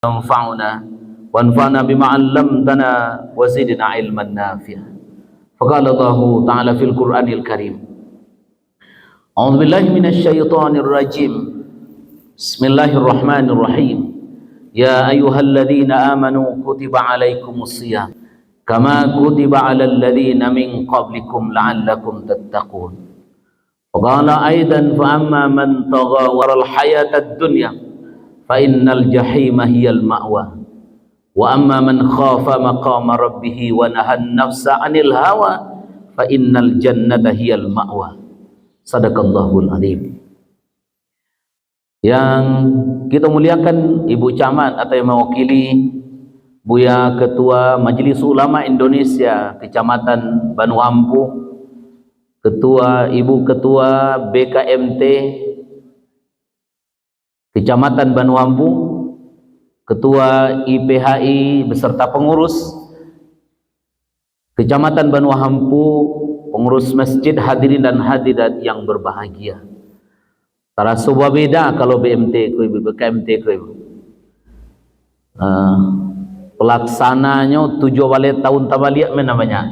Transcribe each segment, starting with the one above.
ينفعنا وانفعنا بما علمتنا وزدنا علما نافعا. فقال الله تعالى في القرآن الكريم: أعوذ بالله من الشيطان الرجيم. بسم الله الرحمن الرحيم. يا أيها الذين آمنوا كتب عليكم الصيام كما كتب على الذين من قبلكم لعلكم تتقون. وقال أيضا: فأما من طغى ورى الحياة الدنيا فإن الجحيم هي المأوى وأما من خاف مقام ربه ونهى النفس عن الهوى فإن الجنة هي المأوى. Sadaqallahul Azim. Yang kita muliakan Ibu Camat atau yang mewakili Buya Ketua Majelis Ulama Indonesia Kecamatan Banu Ampu, Ibu Ketua BKMT Kecamatan Banu Ampu, Ketua IPHI beserta pengurus Kecamatan Banu Ampu, pengurus masjid, hadirin dan hadirat yang berbahagia. Tara soba beda kalau BMT ku, BKMT ku. Pelaksananya 7 balik tahun tabaliak namanya.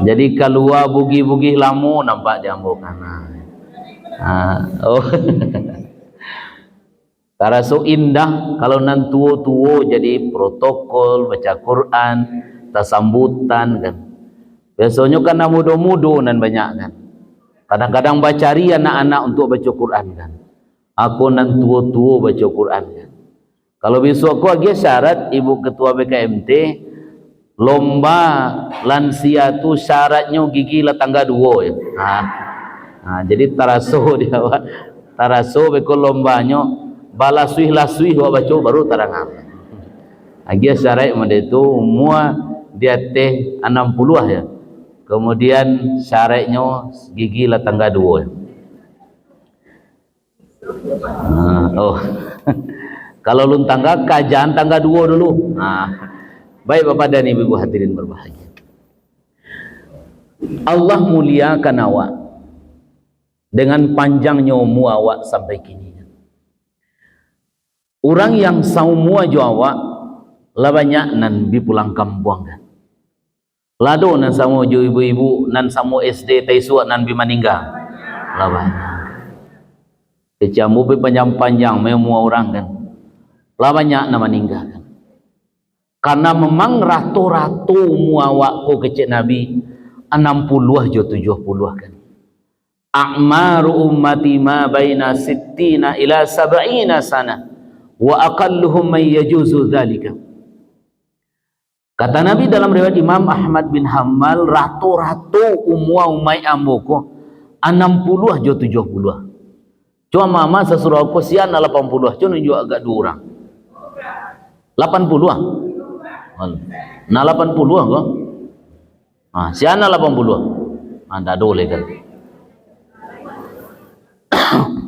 Jadi keluar bugi-bugi lamu nampak jambuk kanan. Tara so indah kalau nan tuo-tuo jadi protokol baca Quran, tasambutan kan. Biasanya kan mudo-mudo nan banyak kan. Kadang-kadang bacari anak-anak untuk baca Quran kan. Aku nan tuo-tuo baca Quran kan. Kalau besok aku lagi syarat Ibu Ketua BKMT lomba lansia tu syaratnya gigi la tangga 2 ya. Jadi taraso dia taraso beko lombanya balasui-lasui baca baru tarangam. Agi syarat made itu semua dia teh 60 ya. Kemudian syaratnya gigi la tangga 2 ya. Kalau lun tangga kajaan tangga 2 dulu. Baik Bapak dan Ibu hadirin berbahagia. Allah muliakan awak dengan panjangnya umur awak sampai kini. Orang yang saumua jo awak lah banyak nan bi pulang kampung kan. Lado nan samo jo ibu-ibu nan samo SD taisua nan bi maninggal. Lah banyak. Kecamu bi panjang-panjang memua orang kan. Lah banyak nan meninggal kan. Karena memang ratu-ratu muawak ko kecik Nabi 60 jo 70 kan. A'maru ummati ma baina 60 ila 70 sana wa aqalluhum man yajuzu dzalika. Kata Nabi dalam riwayat Imam Ahmad bin Hanbal, ratu-ratu umai ambuko 60 jo 70. Cuma mama sesuruh aku sian 80. Cuma juga agak 2 orang. 80. Nah 80 kok. Siana 80. Anda boleh kan.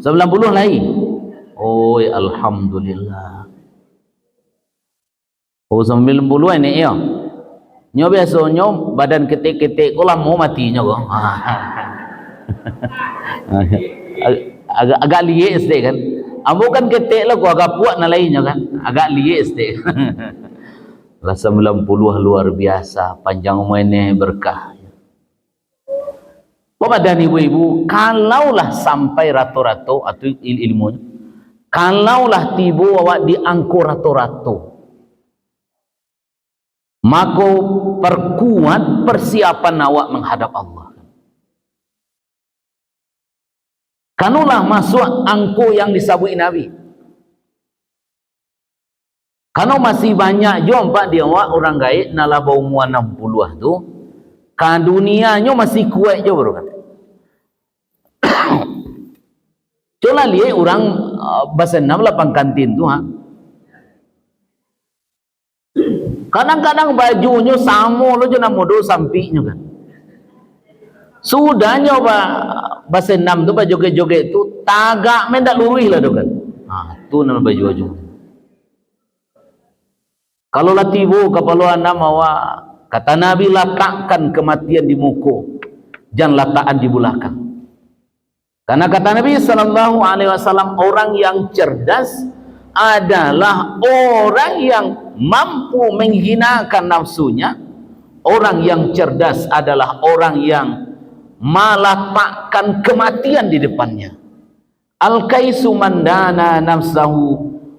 90 lagi. Oh alhamdulillah. Oh 90 ini ya. Nyo biasanya badan ketik-ketik kok lama matinya kok. Agak liye SD kan. Ambo kan ketik lah kok agak puak na lainnya kan. Agak liye SD. Rasa 90 luar biasa, panjang umurnya berkah. Bapak dan ibu-ibu, kalaulah sampai ratu-ratu atau ilmunya, kalaulah tiba awak diangku ratu-ratu, maka perkuat persiapan awak menghadap Allah. Kanulah masuk angku yang disabui Nabi. Karena masih banyak jompa dia orang gaib nala bau mua 60 tu, kan dunianya masih kuat je baru kan. Coba lihat orang bahasa 68 kantin tu kadang-kadang bajunya sama lo je namodo sampingnya kan. Sudahnya bahasa 6 tu joget-joget tu tagak mendak lurih lah tu kan. Tu nama baju-baju. Kalau latibu kepala nama kata Nabi, letakkan kematian di muka, jangan letakkan di belakang. Karena kata Nabi sallallahu alaihi wasallam, orang yang cerdas adalah orang yang mampu menghinakan nafsunya. Orang yang cerdas adalah orang yang meletakkan kematian di depannya. Al-kaisu man dana nafsahu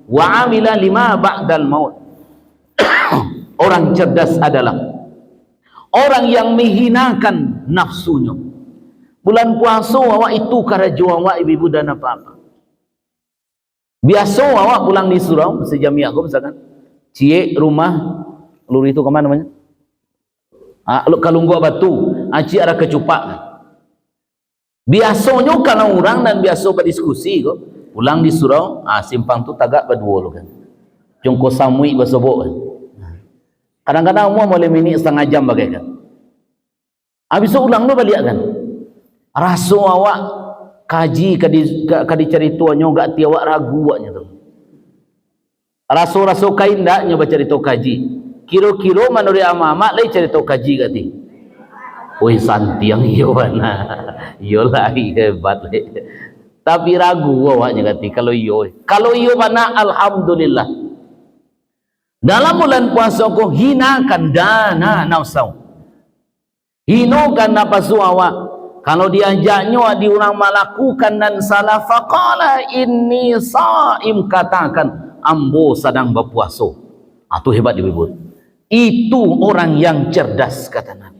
wa amila lima ba'dal maut. Orang cerdas adalah orang yang menghinakan nafsunya. Bulan puasa awak itu karaju awak ibu-ibu dan apa-apa. Biasa awak pulang di surau, sejam ya aku misalkan. Cie rumah luri itu kemana namanya? Kalau gua batu, cie ada kecupak. Biasanya kalau orang dan biasa berdiskusi kok, pulang di surau, simpang tu tagak berdua lo kan. Cungko samui basobok kan. Kadang-kadang mau boleh minit setengah jam bagaikan. Habis itu ulang lo balik kan. Rasa awak kaji kadi cerituanya enggak tiawak ragu awaknya tu. Rasa kain dak nyoba cerita kaji. Kilo-kilo manuri ama-ama lai cerita kaji gati. Oi santiang iyo na. Iyo lahi hebat le. Tapi ragu awaknya gati kalau iyo. Kalau iyo mana alhamdulillah. Dalam bulan puasa ko hinakan dana nafsu. Hinokan nafsu awak. Kalau diajaknya diurang melakukan dan salah faqala inni saim, katakan ambo sedang berpuasa. Itu hebat ibu-ibu. Itu orang yang cerdas kata Nabi.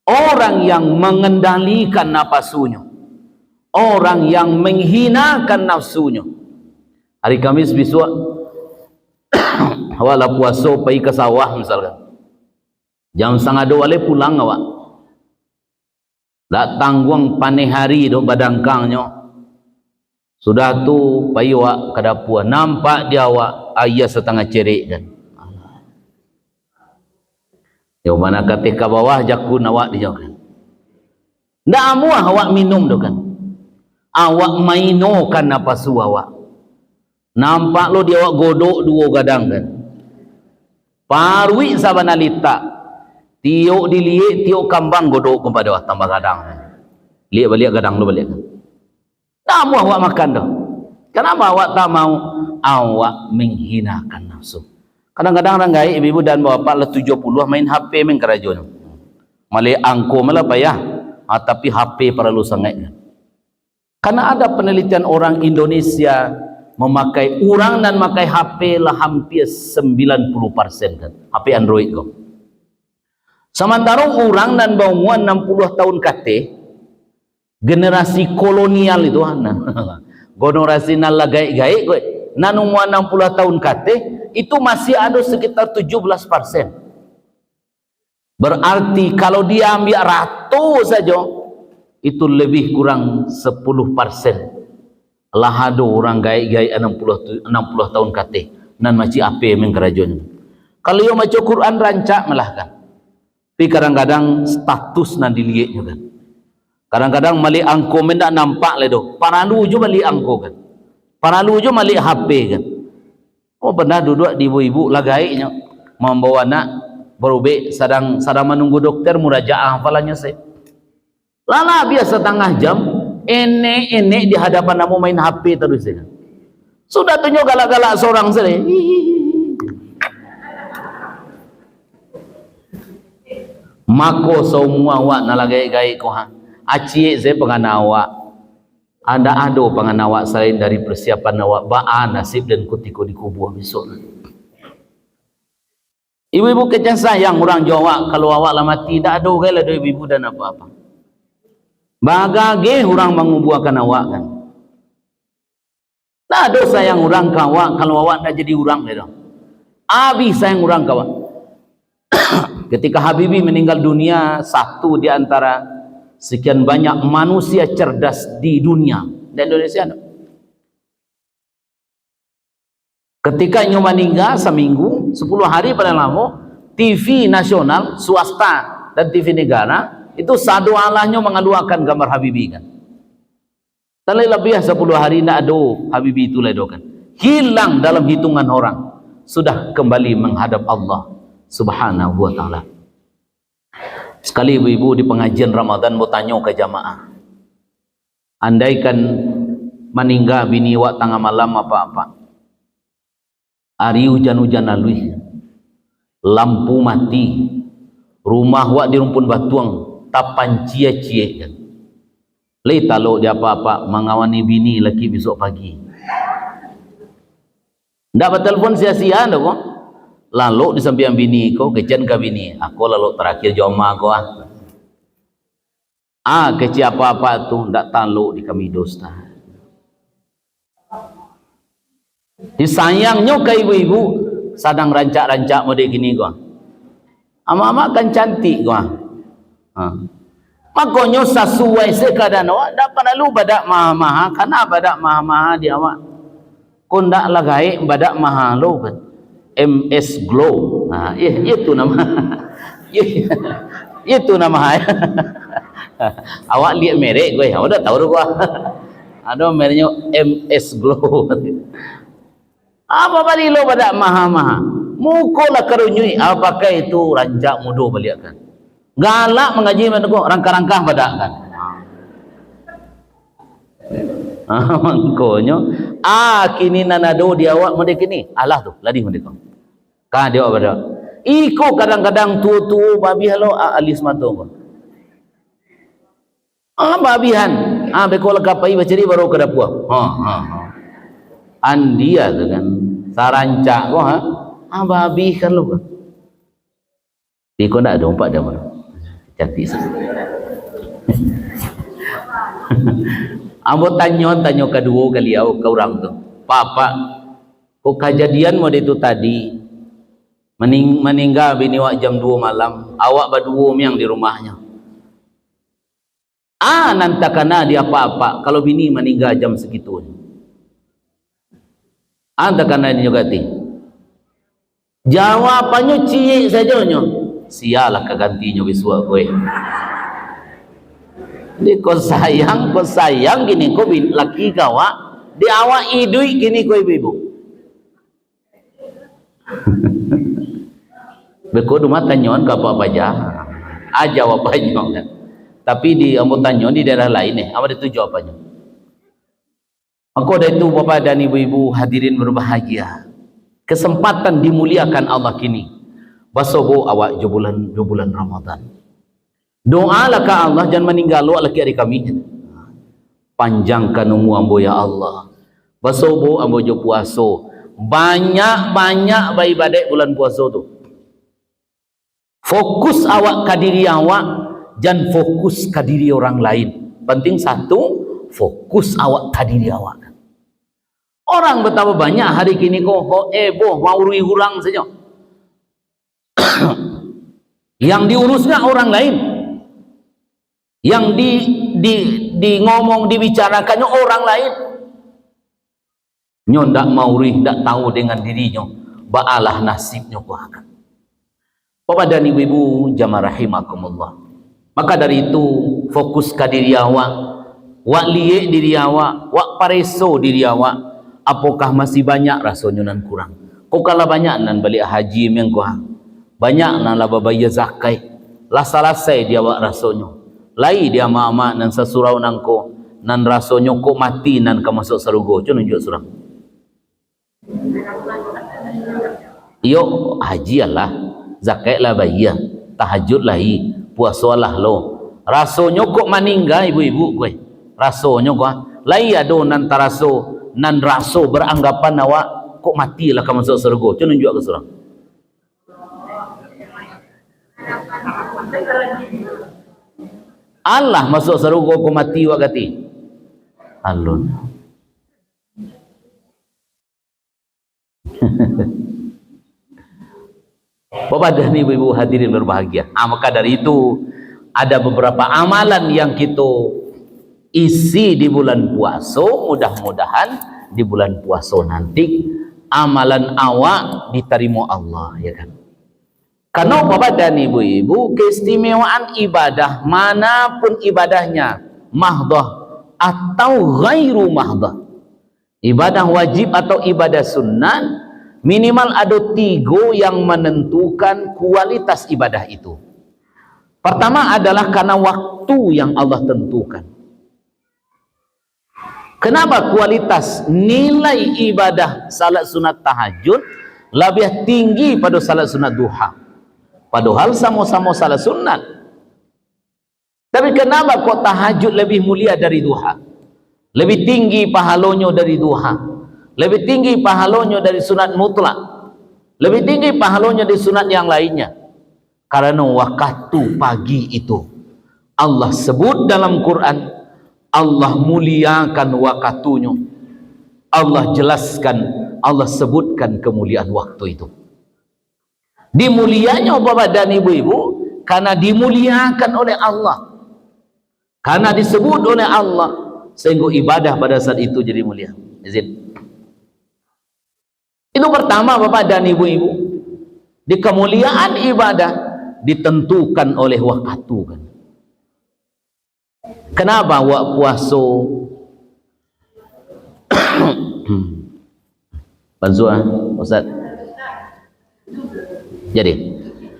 Orang yang mengendalikan nafsunya. Orang yang menghinakan nafsunya. Hari Kamis besok awak puasa pergi ke sawah misalkan. Jam 1:30 pulang awak. Tak tanggung paneh hari dok badangkangnya. Sudah tu payu awak ke dapur. Nampak dia awak ayah setengah cerik kan. Yang mana ketika bawah jakun awak dijauhkan. Ndak amuah awak minum dok kan. Awak mainokan nafsu awak. Nampak lo dia awak godok dua gadang kan. Parwi sabanalita. Tiok dilihat, tiok kambang godok kepada awak tambah gadang. Lihat balik gadang lu balik. Tak mau awak makan dah. Kenapa awak tak mau? Awak menghinakan nafsu. Kadang-kadang orang gaya ibu dan bapak lah 70 main HP main kerajuan. Malay angko malah payah. Tapi HP perlu sangat. Karena ada penelitian orang Indonesia memakai orang dan memakai HP lah hampir 90% kan. HP Android kok. Sementara orang dan bawaan 60 tahun kate generasi kolonial itu generasi nala gaik-gaik nan umur 60 tahun kate itu masih ada sekitar 17%. Berarti kalau dia ambil ratus saja itu lebih kurang 10%. Lah ada orang gaik-gaik 60 tahun kate nan masih ape mengkerajaan. Kalau yang baca Quran rancak malah kan. Tapi kadang-kadang status nan dilihatnya kan. Kadang-kadang mali angko mendak nampak le do. Paralu jo mali angko kan. Paralu jo mali HP kan. Oh pernah duduk di ibu-ibu lagaiknya membawa anak berube sedang menunggu dokter murajaah hafalannya saya. Lala biasa setengah jam enek di hadapan namu main HP terus kan. Sudah tunjuk galak-galak seorang saya. Mako semua awak nalagai-gai ko ha. Acie saya penganawa. Anda ado penganawa selain dari persiapan awak ba'a nasib dan kutiko dikubur besok. Ibu-ibu kecil sayang orang Jawa kalau awak lah mati tak ada gaya lah ibu dan apa-apa. Bagage orang mengubuhkan awak kan. Tak ada sayang orang kawak kalau awak nak jadi orang dia. Abi sayang orang kawak. Ketika Habibie meninggal dunia, satu di antara sekian banyak manusia cerdas di dunia dan Indonesia. Ketika nyo meninggal seminggu, 10 hari pada lama, TV nasional, swasta dan TV negara itu sadu Allahnya mengaluakan gambar Habibie kan. Tapi lebih 10 hari tidak ada Habibie itu ledokan. Hilang dalam hitungan orang, sudah kembali menghadap Allah Subhanahu wa ta'ala. Sekali ibu-ibu di pengajian Ramadan mau tanya ke jamaah, andaikan meninggal bini wak tengah malam apa-apa, Hari hujan-hujan lalui, lampu mati, rumah wak di rumpun batuang tapan cia-cia kan. Lei taluk dia apa-apa mengawani bini laki besok pagi. Ndak bertelpon sia-sia dah kok. Lalu di samping bini kau kecian ke bini. Aku lalu terakhir joma kau keci apa-apa tu ndak taluk di kami dosta. Disayangnya ke ibu-ibu sedang rancak-rancak model gini kau. Ama-ama kan cantik kau. Makanya sesuai sekadar awak dapat lalu badak maha-maha karena badak maha-maha dia awak kau ndak lagai badak maha lo kan MS Glow itu nama itu nama awak lihat merek gue udah tahu gue ada mereknya MS Glow apa balik lo badak maha-maha mukolah karunyui apakah itu rancak mudo baliakan galak mengaji mana kok rangka-rangka badak kan mangkonyo kini nanado dia awak mode kini alah tu ladi mode kau ka dia badak iko kadang-kadang tu babi halo alis mato kau babihan beko lagapai bacari baru ke dapur andia tu kan sarancak kau babi kan lo di kau ndak ada umpat dah mana cantik sekali. Ambo tanyo kedua kali ke orang tu. Papa, kok kejadian mode itu tadi meninggal bini wak jam 2 malam, awak berdua miang di rumahnya. Nanti kena dia apa-apa kalau bini meninggal jam segitu. Anta kena dia kati. Jawabannya cie saja nyo. Sialah kegantinya biswa kowe. Di kau sayang gini kau laki kawa di awak idui gini kau ibu beko rumah tanyon ke apa aja jawab banyak kan tapi di ambo tanyon di daerah lain apa itu jawabannya aku ada itu bapak dan ibu-ibu hadirin berbahagia kesempatan dimuliakan Allah kini basobo awak jubulan Ramadan. Doalah ke Allah jangan meninggal lo laki hari kami. Panjangkan umur ambo ya Allah. Basobo ambo jo puaso. Banyak bayi badai bulan puasa tu. Fokus awak ke diri awak, jangan fokus ke diri orang lain. Penting satu, fokus awak ke diri awak. Orang betapa banyak hari kini kok mau urui hurang saja. Yang diurusnya orang lain. Yang di ngomong dibicarakannya orang lain nyo ndak mauri ndak tahu dengan dirinya baalah nasibnya ku akan Bapak dan ibu-ibu jamaah rahimakumullah maka dari itu fokus ke diri awak wak liye diri awak wak pareso diri awak apakah masih banyak rasanya nan kurang kok kala banyak nan balik haji yang ku banyak nan laba bayar zakat lah selesai dia wak rasanya lai dia mama nan sesurau nangko nan rasonyo kok mati nan ka masuk surga cu nunjuk surah yo haji lah zakat lah bayar tahajud lah puasa lah lo rasonyo kok meninggal ibu-ibu kowe rasonyo kok lai ado nan taraso nan raso beranggapan awak kok mati lah ka masuk surga cu nunjuk ke surah Allah masuk surga ku mati wa kati alun Bapak dan ibu-ibu hadirin berbahagia maka dari itu ada beberapa amalan yang kita isi di bulan puasa mudah-mudahan di bulan puasa nanti amalan awak diterima Allah ya kan karena Bapak dan ibu-ibu keistimewaan ibadah manapun ibadahnya mahdoh atau ghairu mahdoh ibadah wajib atau ibadah sunnah minimal ada 3 yang menentukan kualitas ibadah itu. Pertama adalah karena waktu yang Allah tentukan. Kenapa kualitas nilai ibadah salat sunat tahajud lebih tinggi pada salat sunat duha. Padahal sama-sama salat sunat. Tapi kenapa kok tahajud lebih mulia dari duha? Lebih tinggi pahalanya dari duha. Lebih tinggi pahalanya dari sunat mutlak. Lebih tinggi pahalanya dari sunat yang lainnya. Karena waktu pagi itu Allah sebut dalam Quran, Allah muliakan waktunya. Allah jelaskan, Allah sebutkan kemuliaan waktu itu. Dimulianya Bapak dan Ibu-ibu karena dimuliakan oleh Allah. Karena disebut oleh Allah sehingga ibadah pada saat itu jadi mulia. Izin. Itu pertama Bapak dan Ibu-ibu. Di kemuliaan ibadah ditentukan oleh waktu kan. Kenapa wak puasa Panzua Ustaz? Jadi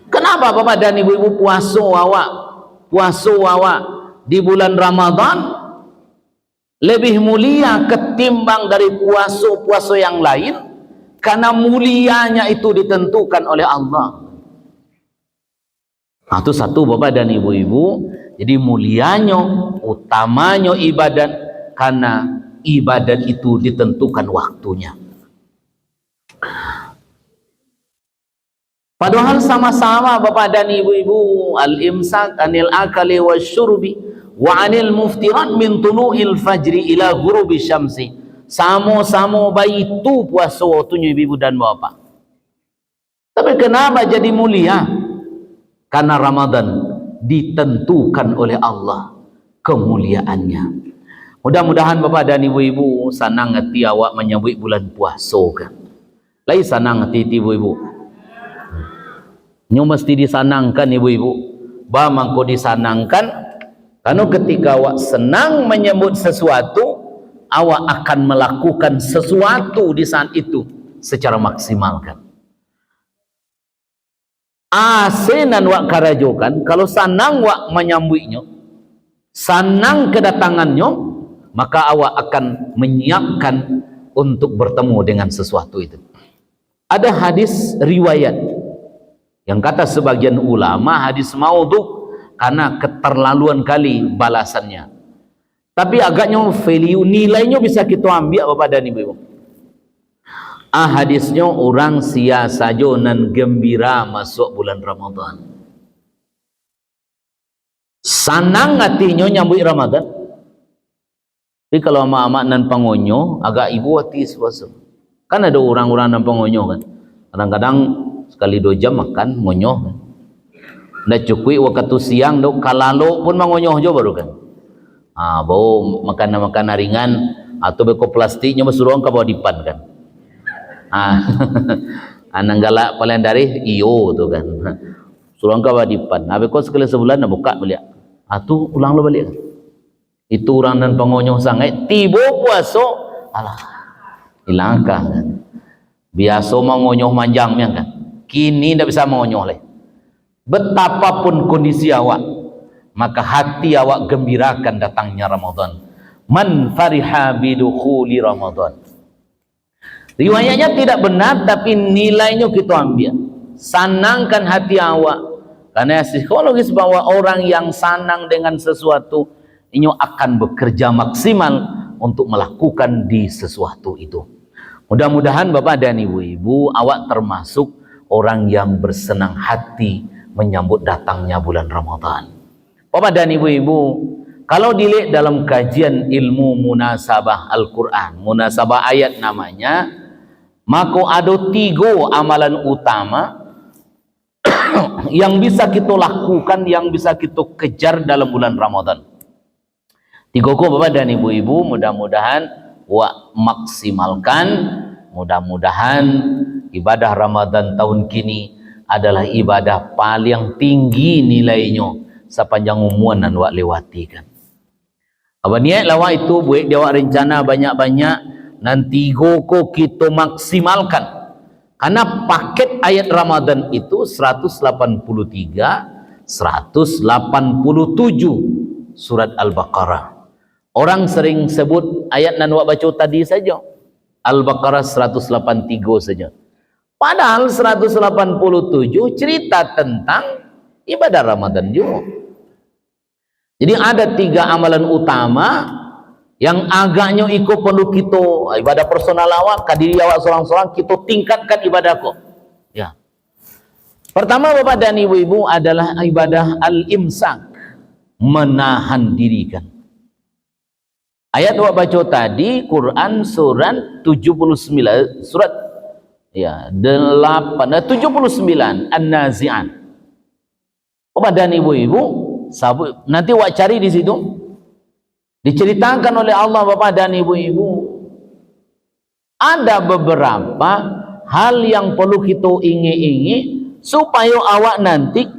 kenapa Bapak dan Ibu-ibu puasa awak di bulan Ramadan lebih mulia ketimbang dari puasa yang lain? Karena mulianya itu ditentukan oleh Allah. Nah, itu satu Bapak dan Ibu-ibu. Jadi mulianya, utamanya ibadat karena ibadat itu ditentukan waktunya. Padahal sama-sama Bapak dan Ibu-ibu, al-imsak anil akali wasyurbi wa anil muftirat min tulu'il fajri ila ghurubi syamsi. Sama-sama baik itu puasa waktunya ibu dan bapak. Tapi kenapa jadi mulia? Karena Ramadan ditentukan oleh Allah kemuliaannya. Mudah-mudahan Bapak dan Ibu-ibu senang hati awak menyambut bulan puasa kan. Lai senang hati ibu-ibu. Nyo mesti disanangkan ibu-ibu. Ba mangko disanangkan karena ketika awak senang menyambut sesuatu, awak akan melakukan sesuatu di saat itu secara maksimal kan. Asenan wak karajokan, kalau sanang wak menyambutnya, sanang kedatangannya, maka awak akan menyiapkan untuk bertemu dengan sesuatu itu. Ada hadis riwayat yang kata sebagian ulama hadis maudhu karena keterlaluan kali balasannya. Tapi agaknya value nilainya bisa kita ambil Bapak dan Ibu. Hadisnya orang sia saja nan gembira masuk bulan Ramadan. Sanang hatinya nyambut Ramadan. Tapi kalau mak-mak nan pangonyo agak ibu hati puasa. Kan ada orang-orang nan pangonyo kan. Kadang-kadang sekali 2 jam makan ngonyo kan. Ndak cukup waktu siang dok kalalo pun mangonyo aja baru kan. Bau makanan-makanan ringan atau beko plastiknya bersuruh ke bawah dipan kan. Ananggala paling dari iyo tuh kan. Suruh ke bawah dipan. Beko sekali sebulan nak buka balik. Tu ulang lo balik kan. Itu orang dan pengonyoh sangat tiba puasa alah hilangkah kan. Biasa mengonyoh manjang kan. Kini tidak bisa mengonyoh lagi. Betapapun kondisi awak, maka hati awak gembirakan datangnya Ramadan. Man fariha bidukhuli Ramadan. Riwayatnya tidak benar tapi nilainya kita ambil. Sanangkan hati awak. Karena psikologis bahwa orang yang sanang dengan sesuatu ini akan bekerja maksimal untuk melakukan di sesuatu itu. Mudah-mudahan Bapak dan Ibu-ibu awak termasuk orang yang bersenang hati menyambut datangnya bulan Ramadan. Bapak dan Ibu-ibu, kalau dilihat dalam kajian ilmu munasabah Al-Quran, munasabah ayat namanya, maka ada 3 amalan utama yang bisa kita lakukan, yang bisa kita kejar dalam bulan Ramadan. 3 Bapak dan Ibu-ibu, mudah-mudahan maksimalkan, mudah-mudahan ibadah Ramadan tahun kini adalah ibadah paling tinggi nilainya sepanjang umuan dan wak lewati kan. Apa niat lawa itu buat dia wak rencana banyak-banyak nanti kok kita maksimalkan. Karena paket ayat Ramadan itu 183, 187 surat Al-Baqarah. Orang sering sebut ayat nan wak baca tadi saja. Al-Baqarah 183 saja. Padahal 187 cerita tentang ibadah Ramadan juga. Jadi ada 3 amalan utama yang agaknya ikut perlu kita ibadah personal awak, kadiri awak seorang-seorang, kita tingkatkan ibadah kok. Ya. Pertama Bapak dan Ibu-ibu adalah ibadah al-imsak, menahan diri kan. Ayat yang baca tadi Quran surat 79 surat ya 79 An-Nazi'at. Bapak dan Ibu-ibu, nanti wak cari di situ. Diceritakan oleh Allah Bapak dan Ibu-ibu, ada beberapa hal yang perlu kita ingi-ingi supaya awak nanti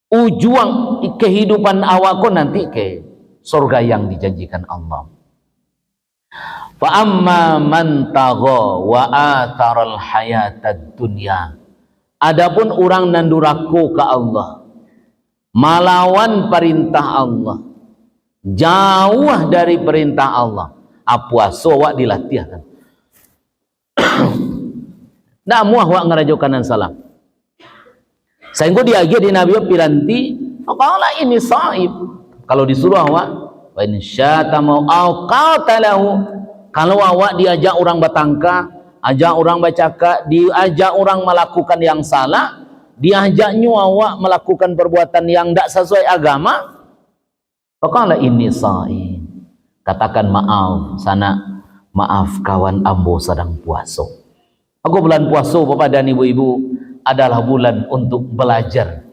ujung kehidupan awak kau nanti ke surga yang dijanjikan Allah. Fa amma man tagha wa atharal hayatad dunya. Adapun orang nanduraku ke Allah, malawan perintah Allah, jauh dari perintah Allah, puasa awak dilatih kan. Nak muah awak ngerajo kanan salam. Sehingga dia di Nabi piranti, qala ini saib. Kalau disuruh awak, wa in syatama au qatalahu, kalau awak diajak orang bertangka, ajak orang bercakap, diajak orang melakukan yang salah, diajaknya awak melakukan perbuatan yang tidak sesuai agama, qala ini saib. Katakan maaf sana, maaf kawan ambo sedang puasa. Aku bulan puasa Bapak dan Ibu-ibu adalah bulan untuk belajar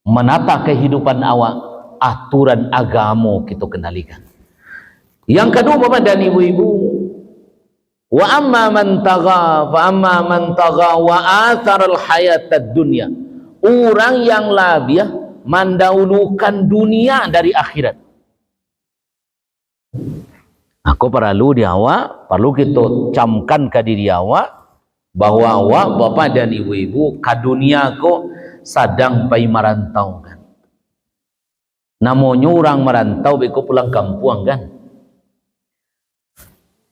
menata kehidupan awak, aturan agama kita kendalikan. Yang kedua Bapak dan Ibu-ibu, wa amma man tagha fa amma man tagha wa atharal hayatad dunya, orang yang labiah mendahulukan dunia dari akhirat. Aku perlu di awak, perlu kita camkan ke diri awak bahwa awak Bapak dan Ibu-ibu ke dunia kok sedang pai merantau kan. Namanya orang merantau beko pulang kampung kan.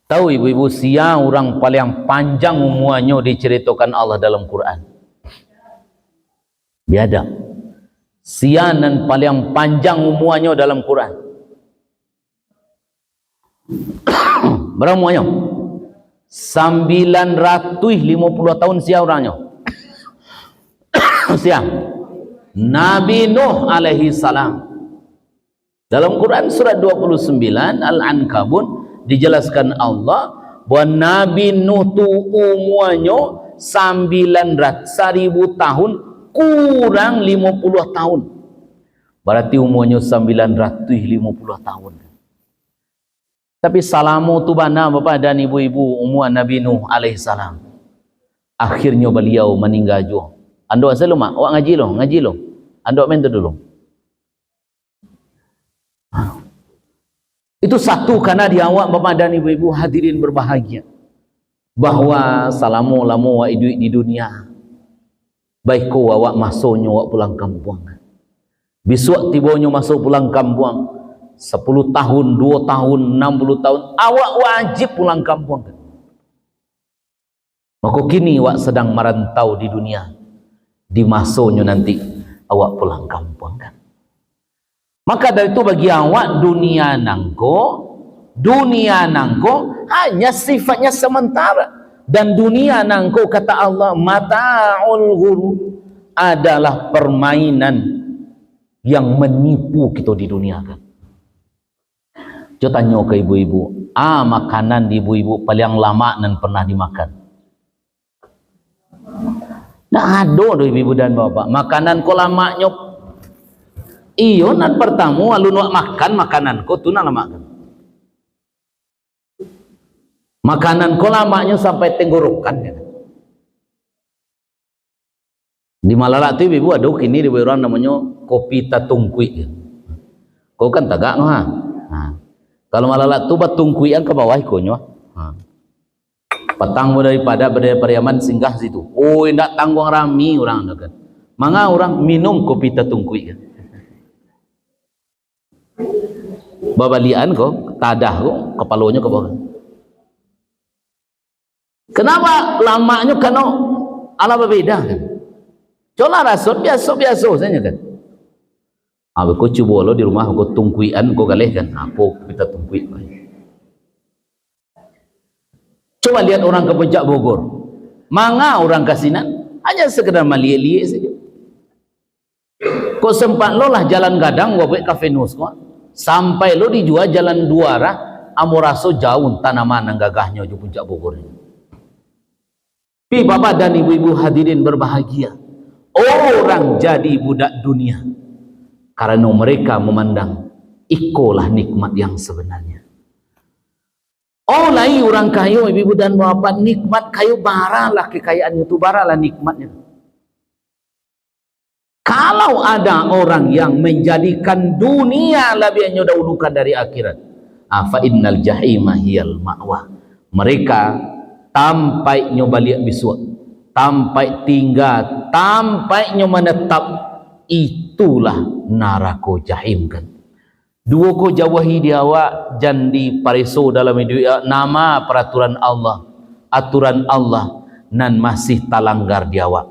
Tahu ibu-ibu sia orang paling panjang umurnya diceritakan Allah dalam Quran. Biada. Sia nan paling panjang umurnya dalam Quran. Berapa umurnya? 950 tahun sia orangnya. Sia. Nabi Nuh alaihi salam. Dalam Quran surat 29 Al-Ankabut dijelaskan Allah bahwa Nabi Nuh tu umurnya 900.000 tahun kurang 50 tahun. Berarti umurnya 950 tahun. Tapi salamu tu bana Bapak dan Ibu-ibu umur Nabi Nuh alaihissalam. Akhirnya beliau meninggal juga. Ando asal mak, awak ngaji lo. Ando main tu dulu. Itu satu karena di awak Bapak dan Ibu-ibu hadirin berbahagia bahwa salamu lamu wa iduit di dunia. Baik ko awak masuknya awak pulang kampung. Besok tibanya masuk pulang kampung. 10 tahun, 2 tahun, 60 tahun, awak wajib pulang kampung. Maka kini awak sedang merantau di dunia. Di masanya nanti awak pulang kampung kan. Maka dari itu bagi awak dunia nangko hanya sifatnya sementara. Dan dunia nangko kata Allah mata'ul ghurur, adalah permainan yang menipu kita di dunia kan. Coba tanya ke ibu-ibu, makanan di ibu-ibu paling lama dan pernah dimakan? Nah ada do ibu-ibu dan bapak, makanan ko lamanya iyo nan pertama lalu nak makan makanan ko tu nak makan. Makanan ko lamanya sampai tenggorokan kan. Di Malala tu ibu ada kini di orang namanya kopi tatungkui. Kau kan tagak ha. Kalau Malala tu batungkuian ke bawah ikonyo. Petang daripada Pariaman singgah situ. Oh, ndak tanggung rami orang dekat. Manga orang minum kopi tatungkui. Babalian ko, tadah ko, kepalonya ke bawah. Kenapa lamanya? Karena ala berbeda kan. Cola rasul biasa-biasa saja kan. Aku coba lo di rumah aku tungkuian aku galih kan. Aku kita tungkui. Coba lihat orang ke Puncak Bogor. Manga orang kasinan hanya sekedar malie-lie saja. Kau sempat lo lah jalan gadang wabek kafe nus kok. Sampai lo dijual jalan dua arah amuraso jauh tanaman yang gagahnya di Puncak Bogor ini. Tapi bapak dan ibu-ibu hadirin berbahagia. Orang jadi budak dunia karena mereka memandang ikolah nikmat yang sebenarnya. Oh lai orang kayu ibu dan bapak nikmat kayu baralah kekayaan itu baralah nikmatnya. Kalau ada orang yang menjadikan dunia lebih dahulukan dari akhirat, fa innal jahima hiyal ma'wa. Mereka tampai nyoba lihat biswa, tampai tinggal, tampai nyoba menetap, itulah narako jahim kan. Dua ko jawahi diawa jandi pariso dalam hidup nama peraturan Allah, aturan Allah nan masih talanggar diawa.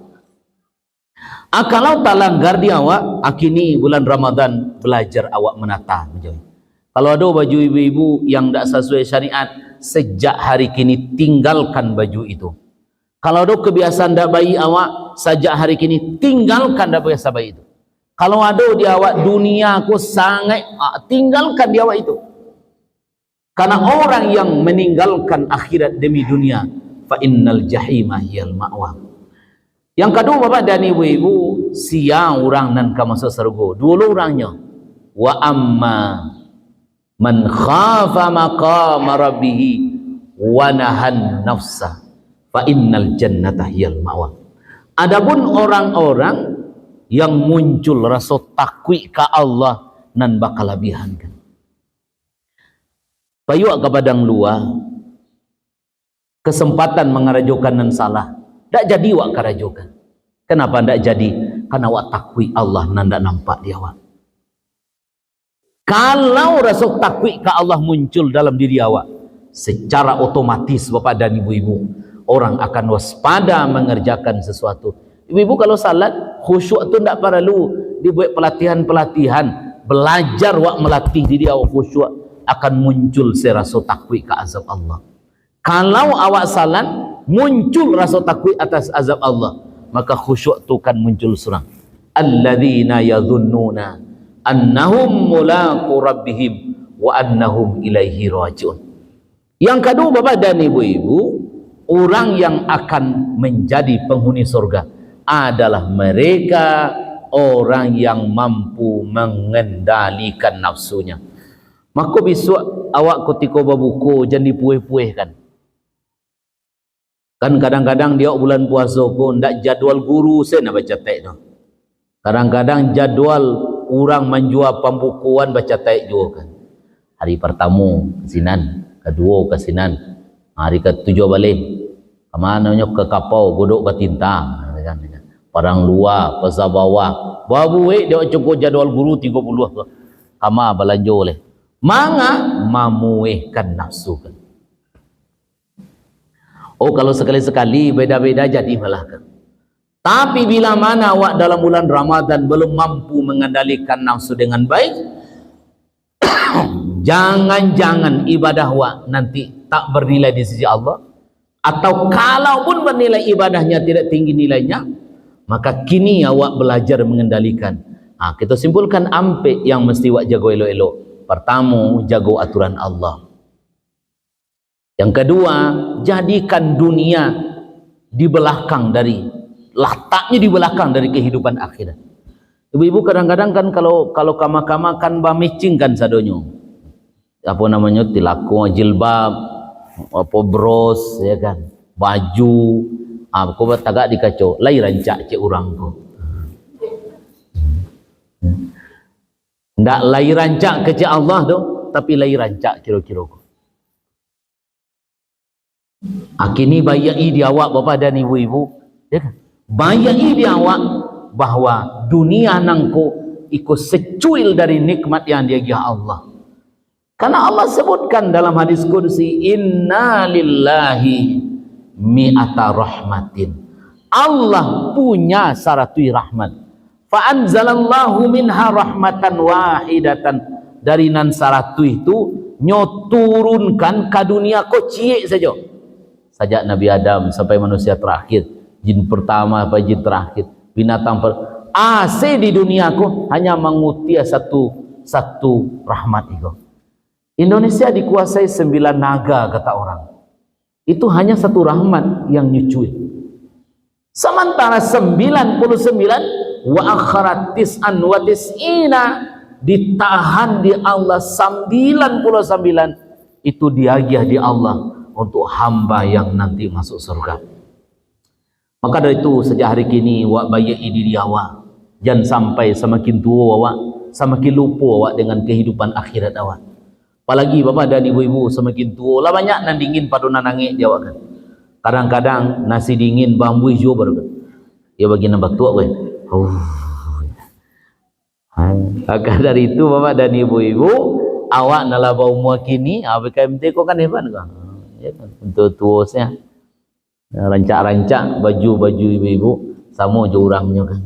Kalau talanggar diawa, akini bulan Ramadan belajar awak menata. Kalau ada baju ibu-ibu yang tidak sesuai syariat, sejak hari kini tinggalkan baju itu. Kalau ada kebiasaan tidak baik awak, sejak hari kini tinggalkan tidak biasa baik itu. Kalau ada di awak dunia aku sangat, tinggalkan di awak itu. Karena orang yang meninggalkan akhirat demi dunia, fa innal jahima hiyal ma'wa. Yang kedua bapak dan ibu-ibu, siang orang nan ka masuk surga. Dulu orangnya, wa amma man khafa maqama rabbih wa nahan nafsa fa innal jannata hiyal ma'wa. Adapun orang-orang yang muncul rasa takwi ka Allah nan bakal labihan kan. Payuk ke badang luar kesempatan mengarajokan nan salah. Tak jadi wak karajokan. Kenapa tak jadi? Karena wak takwi Allah nan tak nampak dia wak. Kalau rasa takwi ke Allah muncul dalam diri awak, secara otomatis bapak dan ibu-ibu, orang akan waspada mengerjakan sesuatu. Ibu-ibu kalau salat khusyuk tu tak perlu dibuat pelatihan-pelatihan, belajar wak melatih diri awak khusyuk, akan muncul serasa takwi ke azab Allah. Kalau awak salat muncul rasa takwi atas azab Allah, maka khusyuk tu kan muncul surang. Alladzina yadhunnuna annahum mulaqu rabbihim wa annahum ilaihi rajiun. Yang kedua bapak dan ibu-ibu, orang yang akan menjadi penghuni surga adalah mereka orang yang mampu mengendalikan nafsunya. Maka besok awak ketika berbuku jangan dipuih-puih kan. Kan kadang-kadang dia bulan puasa pun ndak jadual guru saya nak baca teks tu. Kadang-kadang jadual orang menjual pembukuan baca teks juga kan. Hari pertama kesinan, kedua kesinan, hari ketujuh balik. Kemananya ke kapau godok batintang kan. Parang luar, pasar bawah. Babu dia cukup jadual guru 30 kama belanja oleh. Manga mamuihkan nafsu kan. Oh kalau sekali-sekali beda-beda jadi malah kan. Tapi bila mana awak dalam bulan Ramadan belum mampu mengendalikan nafsu dengan baik, jangan-jangan ibadah awak nanti tak bernilai di sisi Allah, atau kalaupun bernilai ibadahnya tidak tinggi nilainya, maka kini awak belajar mengendalikan. Kita simpulkan ampe yang mesti awak jago elok-elok. Pertama, jago aturan Allah. Yang kedua, jadikan dunia di belakang dari, letaknya di belakang dari kehidupan akhirat. Ibu-ibu kadang-kadang kan kalau kama-kama kan bamicing kan sadonyo. Apa namanya, tilaku, jilbab, apa bros ya kan, baju, aku tagak dikacau, lai rancak cek orang ko. Ndak lai rancak ke cek Allah tu, tapi lai rancak kira-kira ko. Akini bayai di awak bapak dan ibu-ibu, ya kan? Bayai di awak bahwa dunia nangko ikut secuil dari nikmat yang dia Allah. Karena Allah sebutkan dalam hadis kursi, inna lillahi mi'ata rahmatin. Allah punya 100 rahmat. Fa anzalallahu minha rahmatan wahidatan. Dari nan 100 itu nyoturunkan ke dunia kok cie saja. Sajak Nabi Adam sampai manusia terakhir, jin pertama apa jin terakhir, binatang di dunia ko hanya menguti satu rahmat itu. Indonesia dikuasai 9 naga kata orang. Itu hanya 1 rahmat yang nyucui. Sementara 99 wa akharat tis'an wa tis'ina ditahan di Allah 99 itu diagiah di Allah untuk hamba yang nanti masuk surga. Maka dari itu sejak hari kini wak bayi diri awak, jangan sampai semakin tua awak semakin lupa awak dengan kehidupan akhirat awak. Apalagi bapak dan ibu-ibu semakin tua lah banyak nan dingin pada nangis dia awak kan. Kadang-kadang nasi dingin bambu hijau baru kan. Ya bagi nambah tua weh. Maka dari itu bapak dan ibu-ibu awak nala bau kini BKMT kok kan hebat kan. Ya kan untuk tuasnya. Rancak-rancak baju-baju ibu-ibu sama jurangnya kan.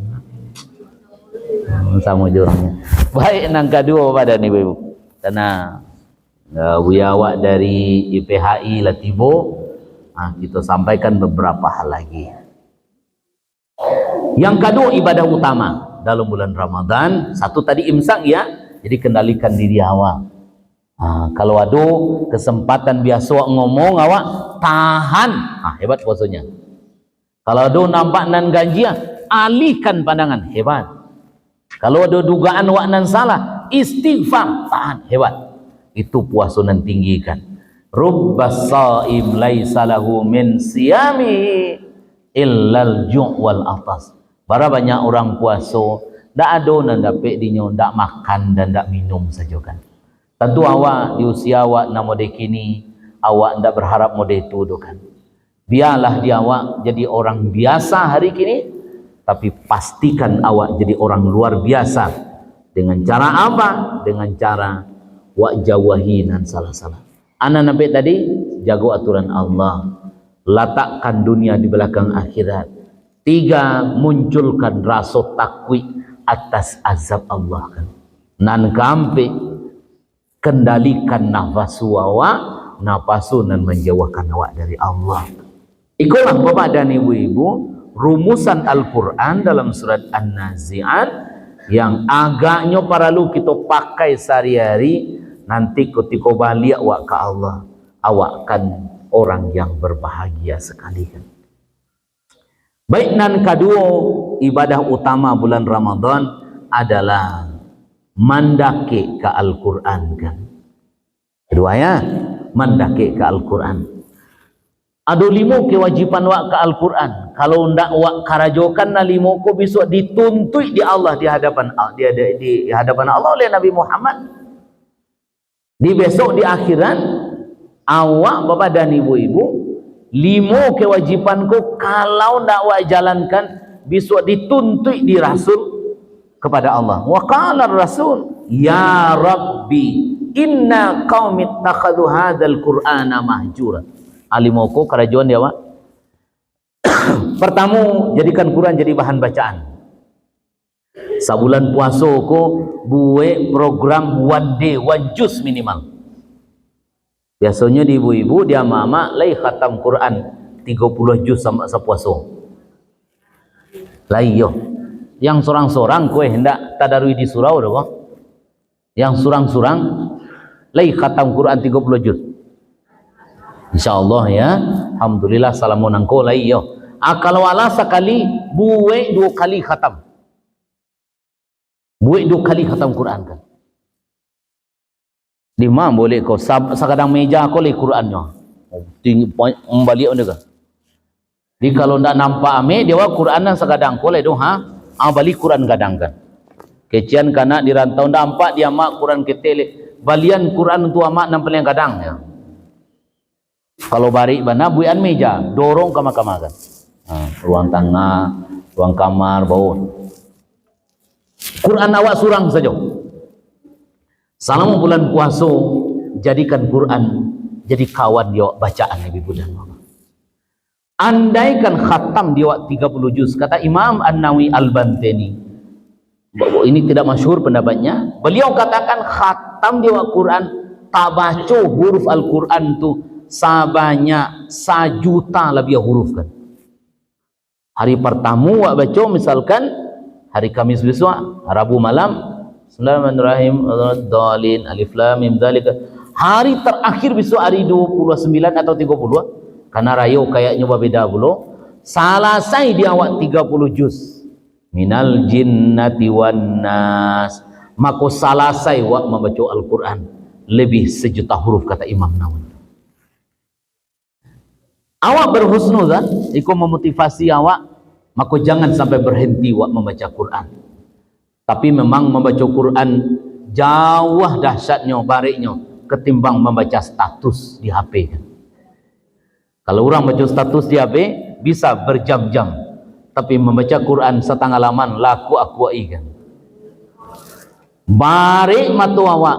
Sama jurangnya. Baik nang kedua bapak dan ibu-ibu. Karena awak dari IPHI Latibo kita sampaikan beberapa hal lagi. Yang kedua ibadah utama dalam bulan Ramadan, satu tadi imsak ya, jadi kendalikan diri awak. Kalau ada kesempatan biasa ngomong awak tahan, hebat puasanya. Kalau ada nampak nan ganjil, alihkan pandangan, hebat. Kalau ada dugaan awak nan salah, istighfar, tahan, hebat. Itu puasa nan tinggikan. Rubbas saim laisa lahu min siyami illal ju' wal atas. Bara banyak orang puasa ndak ada nan dapat dinyo ndak makan dan ndak minum saja kan. Tentu awak di usia awak na mode kini awak ndak berharap mode itu do kan. Biarlah dia awak jadi orang biasa hari kini, tapi pastikan awak jadi orang luar biasa. Dengan cara apa? Dengan cara wa jawahinan salah-salah. Anak nabi tadi jago aturan Allah, letakkan dunia di belakang akhirat. 3, munculkan rasa takwi atas azab Allah kan. Nan kampe kendalikan nafsu awak, nafsu nan menjauhkan awak dari Allah. Ikulah bapak dan ibu-ibu rumusan Al-Quran dalam surat An-Nazi'at yang agaknya perlu kita pakai sehari-hari. Nanti ketika balik awak ke Allah, awak kan orang yang berbahagia sekali kan. Baik nan kedua ibadah utama bulan Ramadan adalah mandake ke Al-Quran kan. Kedua ya, mandake ke Al-Quran. Ada 5 kewajiban awak ke Al-Quran. Kalau ndak awak karajokan na 5 ko besok dituntut di Allah di hadapan Allah oleh Nabi Muhammad. Di besok di akhirat awak bapak dan ibu-ibu 5 kewajiban ko kalau ndak awak jalankan besok dituntut di Rasul kepada Allah. Wa qala Rasul ya Rabbi inna qaumi ittakhadhu hadzal Qur'ana mahjura. Alimoko kerajuan dia Pak. Pertama jadikan Quran jadi bahan bacaan. Sabulan puasa ko buat program one day one juz minimal. Biasanya di ibu-ibu dia mama lai khatam Quran 30 juz sama sepuasa. Lai yo. Yang sorang-sorang kue hendak tadarui di surau doh kok. Yang surang-surang lai khatam Quran 30 juz. Insyaallah ya. Alhamdulillah salamun angko lai yo. Kalau ala sekali buat 2 kali khatam. Buat 2 kali khatam Quran kan. Di mana boleh kau sakadang meja kau le Qurannya. Tinggi balik on dekat. Di kalau ndak nampak ame dia wa Quranan sakadang kau le doh balik Quran kadang kan. Kecian kana di rantau ndak nampak dia mak Quran ketele. Balian Quran tu amak nampel yang kadang ya. Kalau bari bana buian meja dorong ke mahkamah kan. Ruang tengah, ruang kamar bawah. Quran awak surang saja. Selama bulan puasa jadikan Quran jadi kawan dia bacaan ibu dan mama. andaikan khatam dia 30 juz, kata Imam An-Nawawi Al-Bantani, ini tidak masyhur pendapatnya, beliau katakan khatam dia Quran tak baca huruf Al-Quran tu sebanyak 1 juta lebih huruf kan. Hari pertama wak baca misalkan hari Kamis besok, Rabu malam Bismillahirrahmanirrahim, Ad-Dallin, Alif Lam Mim Dzalika. Hari terakhir besok hari 29 atau 30, karena rayo kayaknya berbeda pula. Selesai dia awak 30 juz. Minal jinnati wan nas. Maka selesai awak membaca Al-Quran lebih 1 juta huruf, kata Imam Nawawi. Awak berhusnuzan, ikut memotivasi awak, maka jangan sampai berhenti awak membaca Quran. Tapi memang membaca Quran jauh dahsyatnya, bariknya ketimbang membaca status di HP kan. Kalau orang baca status di HP bisa berjam-jam, tapi membaca Quran setengah laman laku aku kan. Barik mata awak,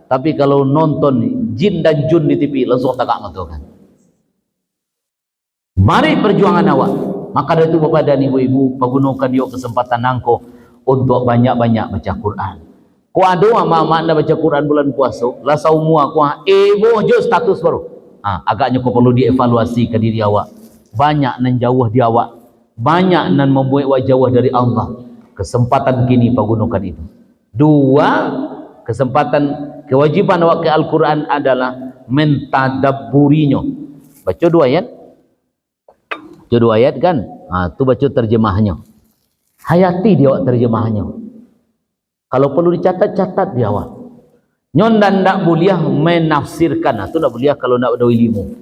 tapi kalau nonton jin dan jun di TV langsung tagak mata kan. Barik perjuangan awak. Maka dari itu Bapak dan Ibu-ibu, pergunakan dia kesempatan nangko untuk banyak-banyak baca Quran. Ku ada mak-mak nak baca Quran bulan puasa, lah saumua ku boh je status baru. Agaknya kau perlu dievaluasi ke diri awak. Banyak nan jauh di awak, banyak nan membuat awak jauh dari Allah. Kesempatan kini pergunakan itu. 2, kesempatan kewajiban awak ke Al-Quran adalah mentadabburinya. Baca 2 ayat. Baca 2 ayat kan? Tu baca terjemahnya. Hayati dia awak terjemahnya. Kalau perlu dicatat-catat dia awak. Nyon dan tak boleh menafsirkan. Itu tak boleh kalau nak ada ilmu.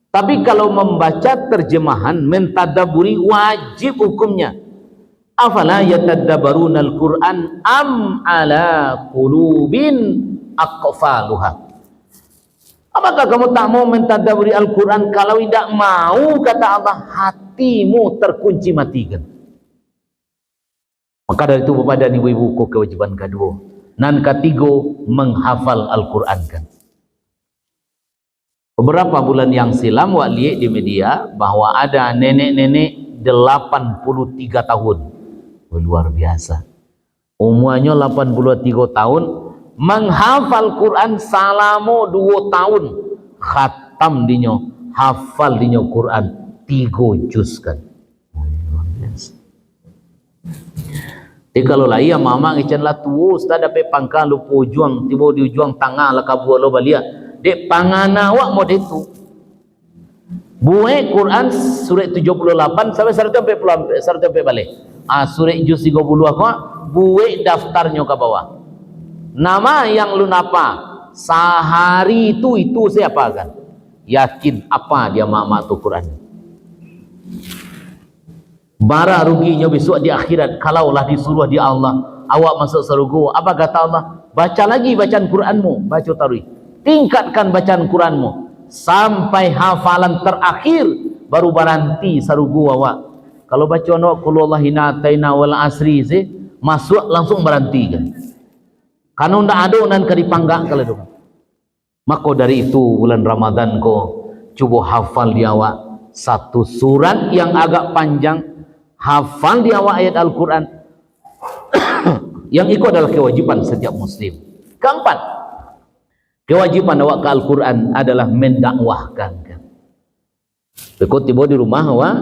Tapi kalau membaca terjemahan, mentadabburi wajib hukumnya. Afala yatadabbaruna al-Quran am ala qulubin aqfaluha. Apakah kamu tak mau mentadabburi Al-Quran? Kalau tidak mau, kata Allah, hatimu terkunci matikan. Maka dari itu Bapak dan Ibu-ibu, kewajiban kedua. Dan ketiga, menghafal Al-Quran kan. Beberapa bulan yang silam wak lihat di media bahwa ada nenek-nenek 83 tahun. Luar biasa. Umurnya 83 tahun menghafal Quran selama 2 tahun. Khatam dinyo, hafal dinyo Quran 3 juz kan. Luar biasa. Jadi kalau lah iya mama ngican lah tua ustaz dapat pangkal lu pujuang tiba di ujuang tangah lah kabua lo balia dek pangana awak model itu buai Quran surat 78 sampai 140 balik surat juz 30 aku buai daftarnya ke bawah nama yang lu napa sehari itu siapa kan yakin apa dia mak-mak tu Quran bara ruginya besok di akhirat kalaulah disuruh di Allah awak masuk surga. Apa kata Allah? Baca lagi bacaan Quranmu, baca tarawih. Tingkatkan bacaan Quranmu sampai hafalan terakhir baru baranti surga awak. Kalau baca no qul huwallahina ataina wal asri sih masuk langsung baranti kan. Kanu ndak ada nan ka dipanggak kalau itu. Maka dari itu bulan Ramadan ko coba hafal di awak satu surat yang agak panjang. Hafal di awal ayat Al-Quran. Yang itu adalah kewajiban setiap muslim. Keempat, kewajiban awak ke Al-Quran adalah mendakwahkan kan. Bekot tiba di rumah awak,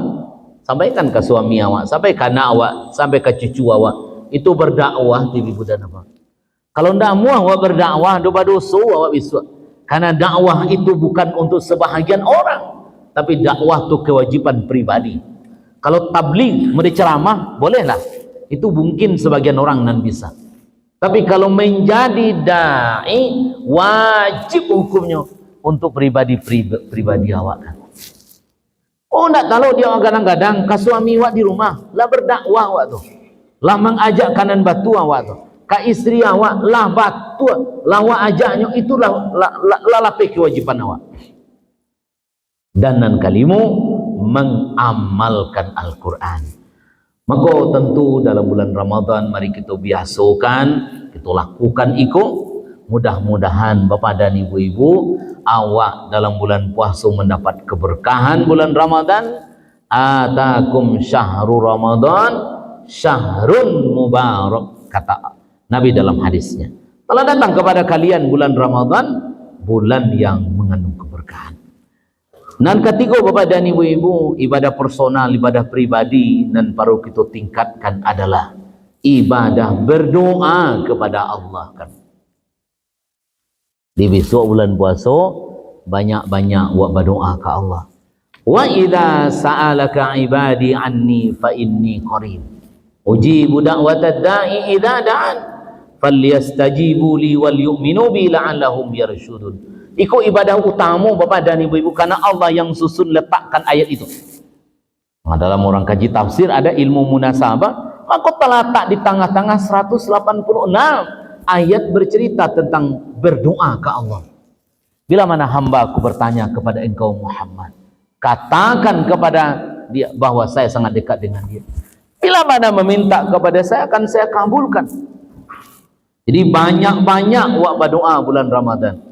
sampaikan ke suami awak, sampai ke anak awak, sampai ke cucu awak. Itu berdakwah di budan apa. Kalau ndak muah awak berdakwah, dosa dosa awak bisa. Karena dakwah itu bukan untuk sebahagian orang, tapi dakwah itu kewajiban pribadi. Kalau tabligh menceramah bolehlah, itu mungkin sebagian orang nan bisa. Tapi kalau menjadi dai wajib hukumnya untuk pribadi awak. Oh nak tahu dia kadang-kadang ke suami awak di rumah lah berdakwah awak tu, lah mengajak kanan batu awak tu, ke istri awak lah batu, lah awak ajaknya itulah lapik kewajiban awak. Dan nan kalimu mengamalkan Al-Quran. Maka tentu dalam bulan Ramadan mari kita biasakan, kita lakukan itu. Mudah-mudahan Bapak dan Ibu-ibu awak dalam bulan puasa mendapat keberkahan bulan Ramadan atakum syahrul Ramadan syahrun mubarak, kata Nabi dalam hadisnya. Telah datang kepada kalian bulan Ramadan, bulan yang mengandung keberkahan. Dan ketiga Bapak dan Ibu-ibu, ibadah personal, ibadah pribadi dan perlu kita tingkatkan adalah ibadah berdoa kepada Allah kan. Di besok bulan puasa banyak-banyak buat berdoa ke Allah. Wa idza sa'alaka ibadi anni fa inni qarib ujibu da'watad da'i idza da'an falyastajibu li wal yu'minu bi la'allahum yarshudun. Itu ibadah utama Bapak dan Ibu-ibu, karena Allah yang susun letakkan ayat itu. Nah, dalam orang kaji tafsir ada ilmu munasabah, maka terletak di tengah-tengah 186 ayat bercerita tentang berdoa ke Allah. Bila mana hamba aku bertanya kepada engkau Muhammad, katakan kepada dia bahwa saya sangat dekat dengan dia. Bila mana meminta kepada saya, akan saya kabulkan. Jadi banyak-banyak buat berdoa bulan Ramadan.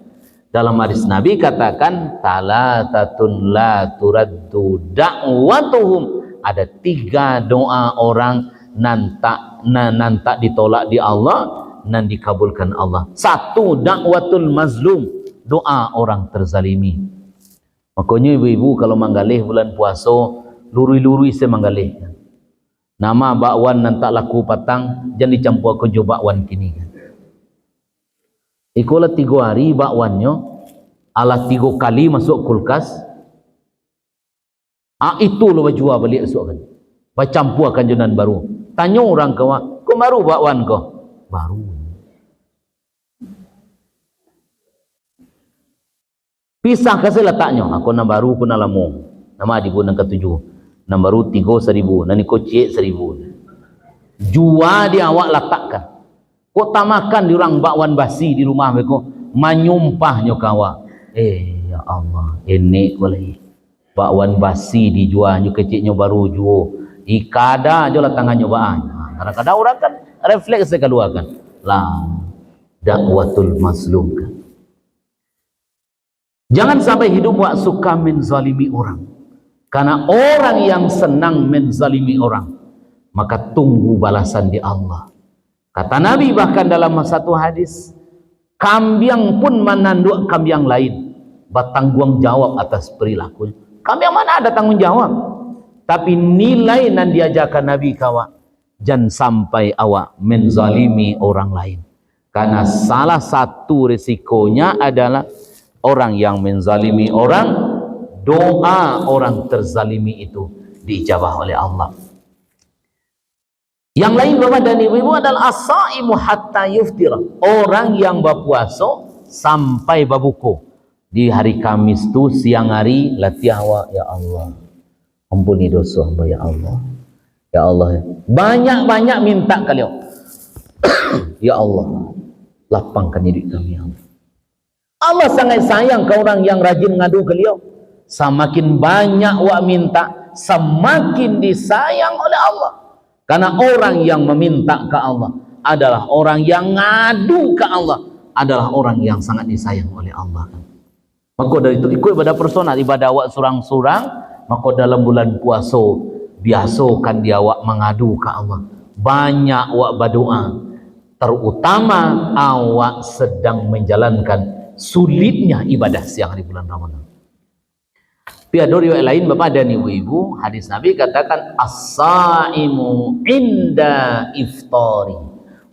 Dalam hadis Nabi katakan, talatatun la turaddu da'watuhum. Ada 3 doa orang nantak ditolak di Allah dan dikabulkan Allah. 1, da'watul mazlum, doa orang terzalimi. Makanya ibu-ibu kalau manggalih bulan puasa, lurui-lurui saya manggalih. Nama bakwan nantak laku patang, jangan dicampur ke jo bakwan kini. Ikulah 3 hari bakwannya, alah 3 kali masuk kulkas. Itu lo jual balik esok kan. Bacampur akan jonan baru. Tanya orang kau, kau baru bakwan kau? Baru. Pisah kasih letaknya. Aku nak baru, aku nak lama. Nama adik pun nak ketujuh. Nak baru 3.000. Nak kau cek 1.000. Jual dia awak letakkan. Kau tak makan di orang bakwan basi di rumah mereka. Menyumpahnya kawa. Ya Allah. Ini boleh. Bakwan basi dijualnya kecilnya baru jual. Ikada je lah tangannya baan. Kadang-kadang orang kan refleks saya keluarkan. Lah. Dakwatul mazlum kan. Jangan sampai hidup buat suka menzalimi orang. Karena orang yang senang menzalimi orang, maka tunggu balasan di Allah. Kata Nabi bahkan dalam satu hadis, kambing pun menanduk kambing lain, bertanggung jawab atas perilakunya. Kambing mana ada tanggung jawab? Tapi nilai yang diajarkan Nabi kawan, jangan sampai awak menzalimi orang lain. Karena salah satu risikonya adalah orang yang menzalimi orang, doa orang terzalimi itu diijabah oleh Allah. Yang lain Bapak dan Ibu adalah as-saimu hatta yuftira, orang yang berpuasa sampai berbuka. Di hari Kamis tu siang hari latih awak, ya Allah ampuni dosa hamba, ya Allah, ya Allah, banyak-banyak minta kalian. Ya Allah lapangkan hidup kami, ya Allah. Allah sangat sayang ke orang yang rajin ngadu ke beliau. Semakin banyak wak minta, semakin disayang oleh Allah. Karena orang yang meminta ke Allah adalah orang yang ngadu ke Allah, adalah orang yang sangat disayang oleh Allah. Maka dari itu ikut ibadah personal, ibadah awak surang-surang. Maka dalam bulan puasa biasakan dia awak mengadu ke Allah. Banyak awak berdoa, terutama awak sedang menjalankan sulitnya ibadah siang hari bulan Ramadan. Piada riwayat lain Bapak dan Ibu-ibu, hadis Nabi katakan as-saimu inda iftari,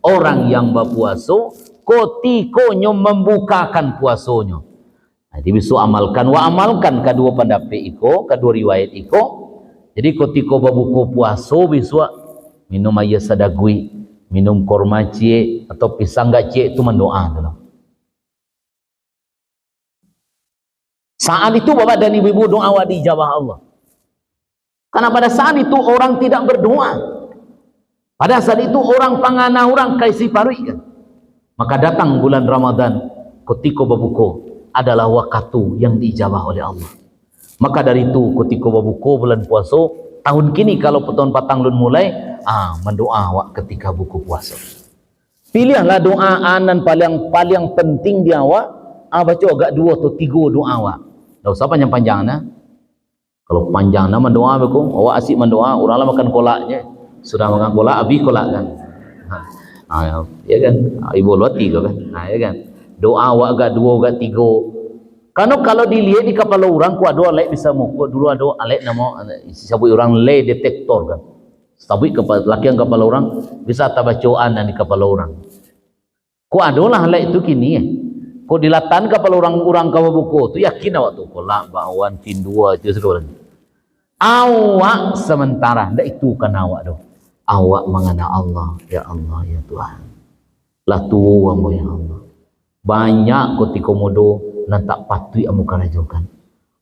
orang yang berpuasa kotikonya membukakan puasanya. Jadi bisa amalkan kedua pendapat iko, kedua riwayat iko. Jadi ketika berbuka puasa bisa minum air sadagui, minum korma cie atau pisang gak cie, itu mendoa dulu. Saat itu Bapak dan Ibu doa dijabah Allah. Karena pada saat itu orang tidak berdoa. Pada saat itu orang pangana, orang kaisi parui kan. Maka datang bulan Ramadan ketika berbuka adalah waktu yang diijabah oleh Allah. Maka dari itu ketika berbuka bulan puasa tahun kini, kalau tahun patang lun mulai mendoa ketika buku puasa. Pilihlah doa anan paling penting di awak. Baca agak 2 atau 3 doa awak. Tak usah panjang-panjang nah. Kalau panjang nama doa beku, awak asyik mendoa, orang lah makan kolaknya. Sudah makan kolak, habis kolak kan. Ya kan, ibu luar tiga kan. Ya kan. Doa awak agak dua, agak tiga. Karena kalau dilihat di kepala orang, kuat doa lek bisa mau. Dulu ada alek nama, disebut orang lay detektor kan. Sabui kepala laki yang kepala orang bisa tabacaan di kepala orang. Kuat doa lek itu kini ya. Kau dilatan kepala orang kau buku tu yakin awak tu kolak bakwan tin dua itu seruan. Awak sementara ndak itu kan awak doh. Awak mengenal Allah, ya Allah ya Tuhan. Lah tua mo ya Allah. Banyak koti komodo nan tak patui amu karajokan.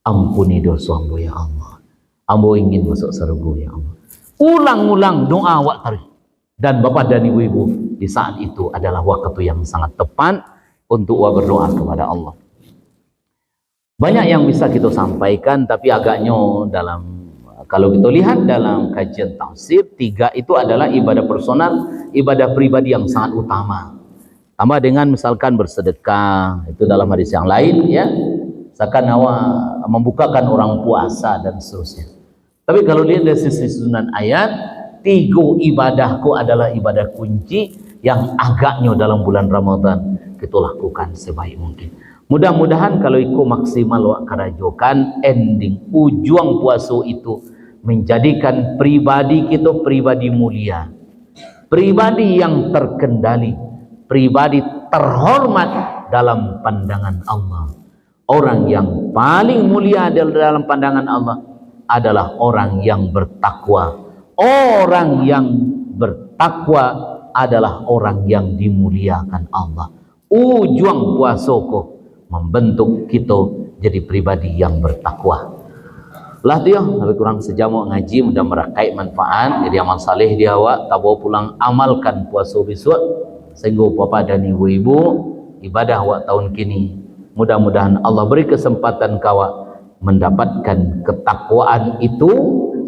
Ampuni dosa ambo ya Allah. Ambo ingin masuk surga ya Allah. Ulang-ulang doa awak tadi. Dan Bapak dan Ibu-ibu di saat itu adalah waktu yang sangat tepat untuk berdoa kepada Allah. Banyak yang bisa kita sampaikan, tapi agaknya dalam, kalau kita lihat dalam kajian tafsir, 3 itu adalah ibadah personal, ibadah pribadi yang sangat utama. Tambah dengan misalkan bersedekah, itu dalam hadis yang lain ya, misalkan awak membukakan orang puasa dan seterusnya. Tapi kalau lihat dari sisi susunan ayat, 3 ibadahku adalah ibadah kunci yang agaknya dalam bulan Ramadan kita lakukan sebaik mungkin. Mudah-mudahan kalau ikut maksimal wak karajokan, ending ujung puasa itu menjadikan pribadi kita pribadi mulia, pribadi yang terkendali, pribadi terhormat dalam pandangan Allah. Orang yang paling mulia dalam pandangan Allah adalah orang yang bertakwa. Orang yang bertakwa adalah orang yang dimuliakan Allah. Ujung puasoko membentuk kita jadi pribadi yang bertakwa. Lah dia lebih kurang sejam ngaji, mudah merakai manfaat, jadi amal saleh dia awak, tabawa pulang amalkan puasa besok sehingga Bapak dan Ibu-ibu ibadah awak tahun kini. Mudah-mudahan Allah beri kesempatan kawak mendapatkan ketakwaan itu,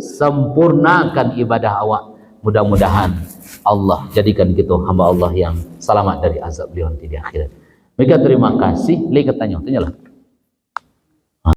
sempurnakan ibadah awak. Mudah-mudahan Allah jadikan kita hamba Allah yang selamat dari azab beliau di akhirat. Mereka terima kasih. Lagi katanya, tanyalah.